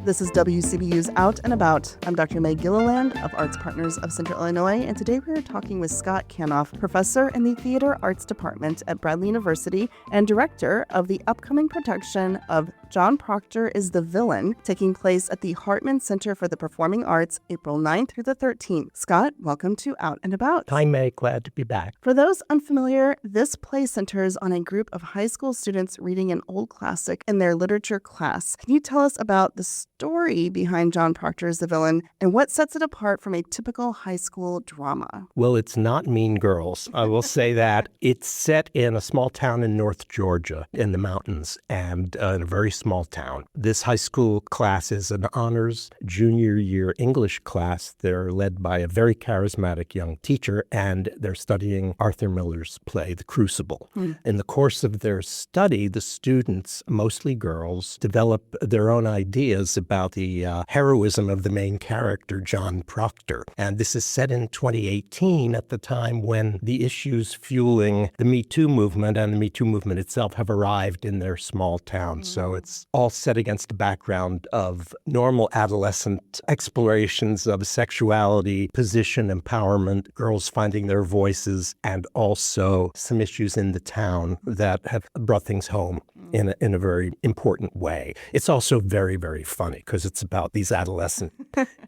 This is WCBU's Out and About. I'm Dr. May Gilliland of Arts Partners of Central Illinois, and today we're talking with Scott Kanoff, professor in the Theater Arts Department at Bradley University and director of the upcoming production of John Proctor is the Villain, taking place at the Hartmann Center for the Performing Arts, April 9th through the 13th. Scott, welcome to Out and About. Hi, May. Glad to be back. For those unfamiliar, this play centers on a group of high school students reading an old classic in their literature class. Can you tell us about the story behind John Proctor is the Villain and what sets it apart from a typical high school drama? Well, it's not Mean Girls. I will say that. It's set in a small town in North Georgia in the mountains and in a very small town. This high school class is an honors junior year English class. They're led by a very charismatic young teacher, and they're studying Arthur Miller's play, The Crucible. In the course of their study, the students, mostly girls, develop their own ideas about the heroism of the main character, John Proctor. And this is set in 2018 at the time when the issues fueling the Me Too movement and the Me Too movement itself have arrived in their small town. So it's all set against a background of normal adolescent explorations of sexuality, position, empowerment, girls finding their voices, and also some issues in the town that have brought things home in a very important way. It's also very, very funny because it's about these adolescent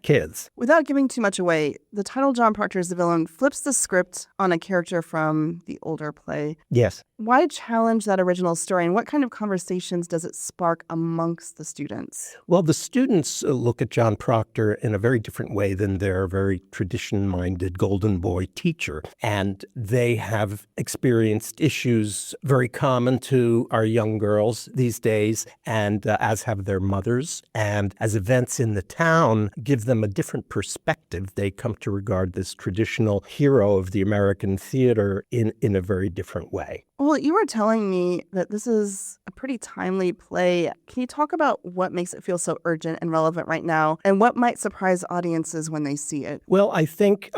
kids. Without giving too much away, the title John Proctor is the Villain flips the script on a character from the older play. Yes. Why challenge that original story, and what kind of conversations does it spark amongst the students? Well, the students look at John Proctor in a very different way than their very tradition-minded golden boy teacher. And they have experienced issues very common to our young girls these days, and as have their mothers. And as events in the town give them a different perspective, they come to regard this traditional hero of the American theater in a very different way. Well, you were telling me that this is a pretty timely play. Can you talk about what makes it feel so urgent and relevant right now, and what might surprise audiences when they see it? Well, I think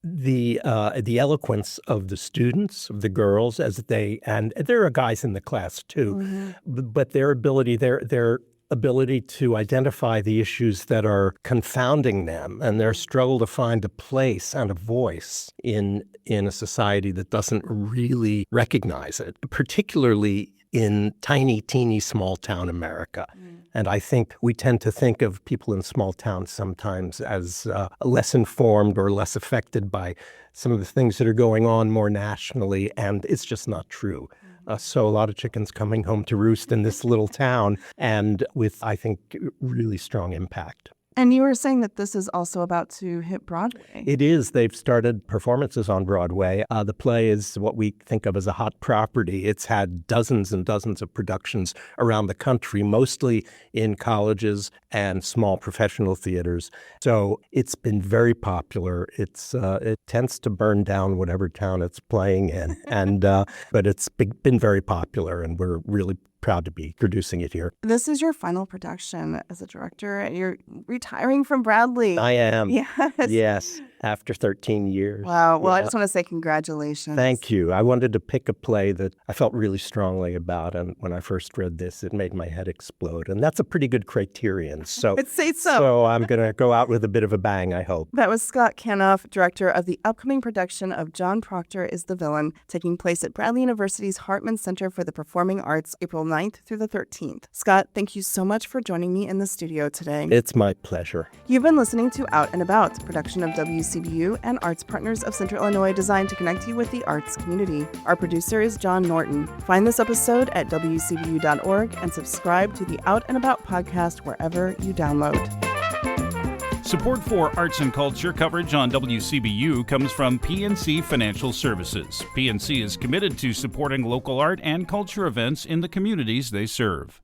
the eloquence of the students, of the girls, and there are guys in the class too, but their ability to identify the issues that are confounding them and their struggle to find a place and a voice in a society that doesn't really recognize it, particularly in tiny, teeny, small-town America. And I think we tend to think of people in small towns sometimes as less informed or less affected by some of the things that are going on more nationally, and it's just not true. So a lot of chickens coming home to roost in this little town, and with, I think, really strong impact. And you were saying that this is also about to hit Broadway. It is. They've started performances on Broadway. The play is what we think of as a hot property. It's had dozens and dozens of productions around the country, mostly in colleges and small professional theaters. So it's been very popular. It tends to burn down whatever town it's playing in, but it's been very popular, and we're really proud to be producing it here. This is your final production as a director. You're retiring from Bradley. I am. Yes. Yes, after 13 years. Wow. Well, I just want to say congratulations. Thank you. I wanted to pick a play that I felt really strongly about, and when I first read this, it made my head explode. And that's a pretty good criterion. So, I'd say so. So I'm going to go out with a bit of a bang, I hope. That was Scott Kanoff, director of the upcoming production of John Proctor is the Villain, taking place at Bradley University's Hartmann Center for the Performing Arts, April 9th through the 13th. Scott, thank you so much for joining me in the studio today. It's my pleasure. You've been listening to Out and About, production of WCBU and Arts Partners of Central Illinois, designed to connect you with the arts community. Our producer is John Norton. Find this episode at WCBU.org and subscribe to the Out and About podcast wherever you download. Support for arts and culture coverage on WCBU comes from PNC Financial Services. PNC is committed to supporting local art and culture events in the communities they serve.